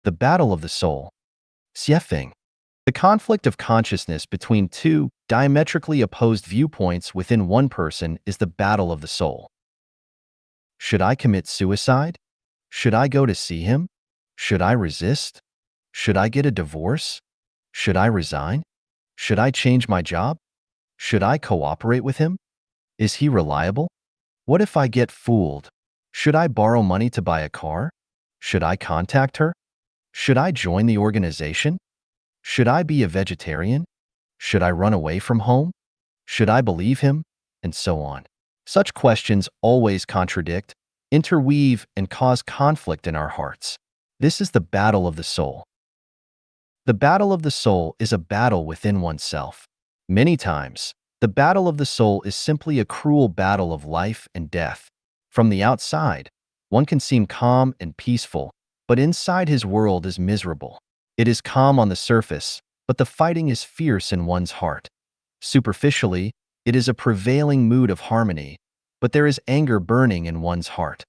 The battle of the soul. Xiefeng. The conflict of consciousness between two diametrically opposed viewpoints within one person is the battle of the soul. Should I commit suicide? Should I go to see him? Should I resist? Should I get a divorce? Should I resign? Should I change my job? Should I cooperate with him? Is he reliable? What if I get fooled? Should I borrow money to buy a car? Should I contact her? Should I join the organization? Should I be a vegetarian? Should I run away from home? Should I believe him? And so on. Such questions always contradict, interweave, and cause conflict in our hearts. This is the battle of the soul. The battle of the soul is a battle within oneself. Many times, the battle of the soul is simply a cruel battle of life and death. From the outside, one can seem calm and peaceful, but inside his world is miserable. It is calm on the surface, but the fighting is fierce in one's heart. Superficially, it is a prevailing mood of harmony, but there is anger burning in one's heart.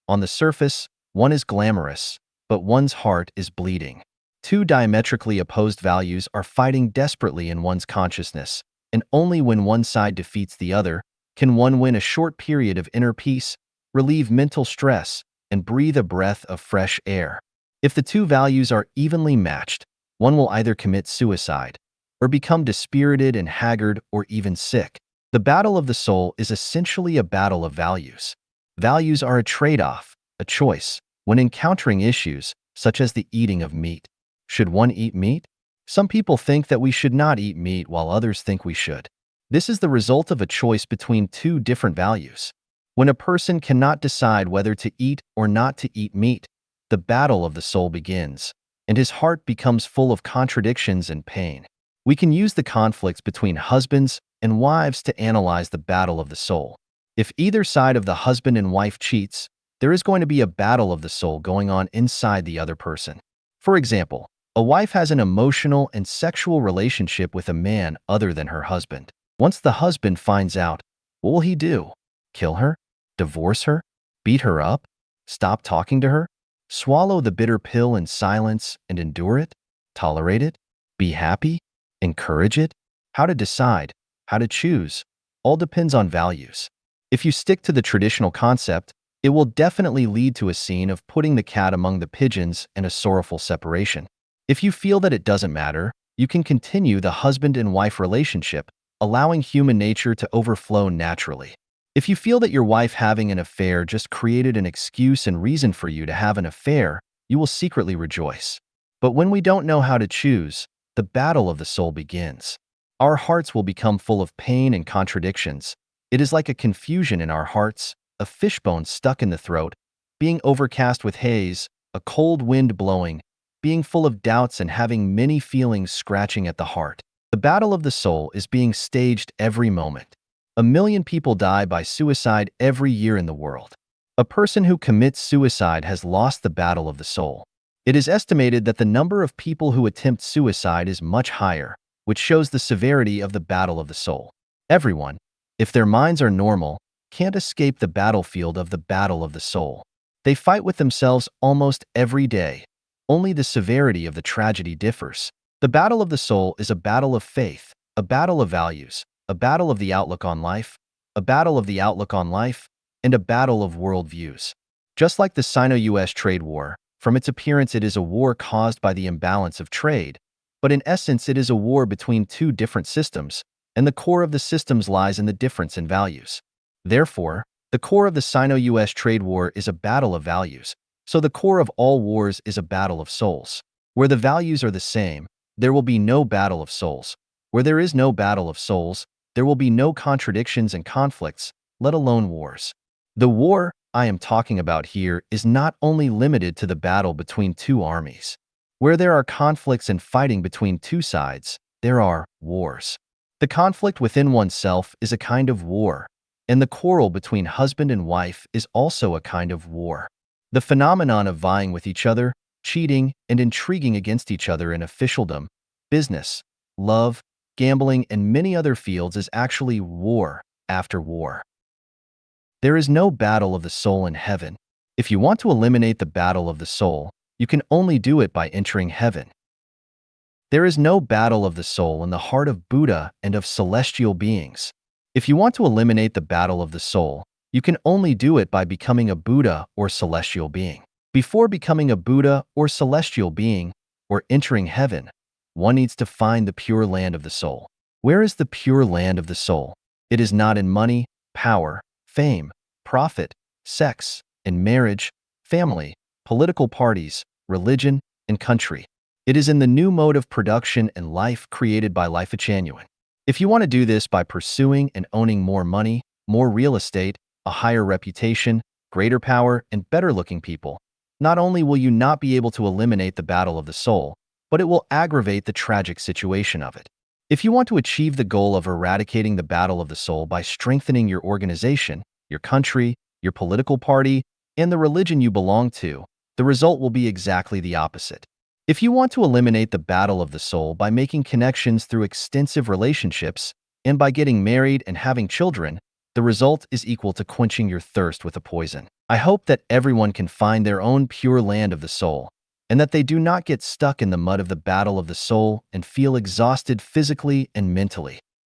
On the surface, one is glamorous, but one's heart is bleeding. Two diametrically opposed values are fighting desperately in one's consciousness, and only when one side defeats the other can one win a short period of inner peace, relieve mental stress, and breathe a breath of fresh air. If the two values are evenly matched, one will either commit suicide, or become dispirited and haggard, or even sick. The battle of the soul is essentially a battle of values. Values are a trade-off, a choice, when encountering issues, such as the eating of meat. Should one eat meat? Some people think that we should not eat meat while others think we should. This is the result of a choice between two different values. When a person cannot decide whether to eat or not to eat meat, the battle of the soul begins, and his heart becomes full of contradictions and pain. We can use the conflicts between husbands and wives to analyze the battle of the soul. If either side of the husband and wife cheats, there is going to be a battle of the soul going on inside the other person. For example, a wife has an emotional and sexual relationship with a man other than her husband. Once the husband finds out, what will he do? Kill her? Divorce her? Beat her up? Stop talking to her? Swallow the bitter pill in silence and endure it? Tolerate it? Be happy? Encourage it? How to decide, how to choose, all depends on values. If you stick to the traditional concept, it will definitely lead to a scene of putting the cat among the pigeons and a sorrowful separation. If you feel that it doesn't matter, you can continue the husband and wife relationship, allowing human nature to overflow naturally. If you feel that your wife having an affair just created an excuse and reason for you to have an affair, you will secretly rejoice. But when we don't know how to choose, the battle of the soul begins. Our hearts will become full of pain and contradictions. It is like a confusion in our hearts, a fishbone stuck in the throat, being overcast with haze, a cold wind blowing, being full of doubts and having many feelings scratching at the heart. The battle of the soul is being staged every moment. 1 million people die by suicide every year in the world. A person who commits suicide has lost the battle of the soul. It is estimated that the number of people who attempt suicide is much higher, which shows the severity of the battle of the soul. Everyone, if their minds are normal, can't escape the battlefield of the battle of the soul. They fight with themselves almost every day. Only the severity of the tragedy differs. The battle of the soul is a battle of faith, a battle of values, a battle of the outlook on life, a battle of the outlook on life, and a battle of worldviews. Just like the Sino-US trade war, from its appearance it is a war caused by the imbalance of trade, but in essence it is a war between two different systems, and the core of the systems lies in the difference in values. Therefore, the core of the Sino-US trade war is a battle of values, so the core of all wars is a battle of souls. Where the values are the same, there will be no battle of souls. Where there is no battle of souls, there will be no contradictions and conflicts, let alone wars. The war I am talking about here is not only limited to the battle between two armies. Where there are conflicts and fighting between two sides, there are wars. The conflict within oneself is a kind of war, and the quarrel between husband and wife is also a kind of war. The phenomenon of vying with each other, cheating, and intriguing against each other in officialdom, business, love, gambling, and many other fields is actually war after war. There is no battle of the soul in heaven. If you want to eliminate the battle of the soul, You can only do it by entering heaven. There is no battle of the soul in the heart of Buddha and of celestial beings. If you want to eliminate the battle of the soul, you can only do it by becoming a Buddha or celestial being. Before becoming a Buddha or celestial being, or entering heaven, one needs to find the pure land of the soul. Where is the pure land of the soul? It is not in money, power, fame, profit, sex, and marriage, family, political parties, religion, and country. It is in the new mode of production and life created by Life Genuine. If you want to do this by pursuing and owning more money, more real estate, a higher reputation, greater power, and better-looking people, not only will you not be able to eliminate the battle of the soul, but it will aggravate the tragic situation of it. If you want to achieve the goal of eradicating the battle of the soul by strengthening your organization, your country, your political party, and the religion you belong to, the result will be exactly the opposite. If you want to eliminate the battle of the soul by making connections through extensive relationships and by getting married and having children, the result is equal to quenching your thirst with a poison. I hope that everyone can find their own pure land of the soul, and that they do not get stuck in the mud of the battle of the soul and feel exhausted physically and mentally.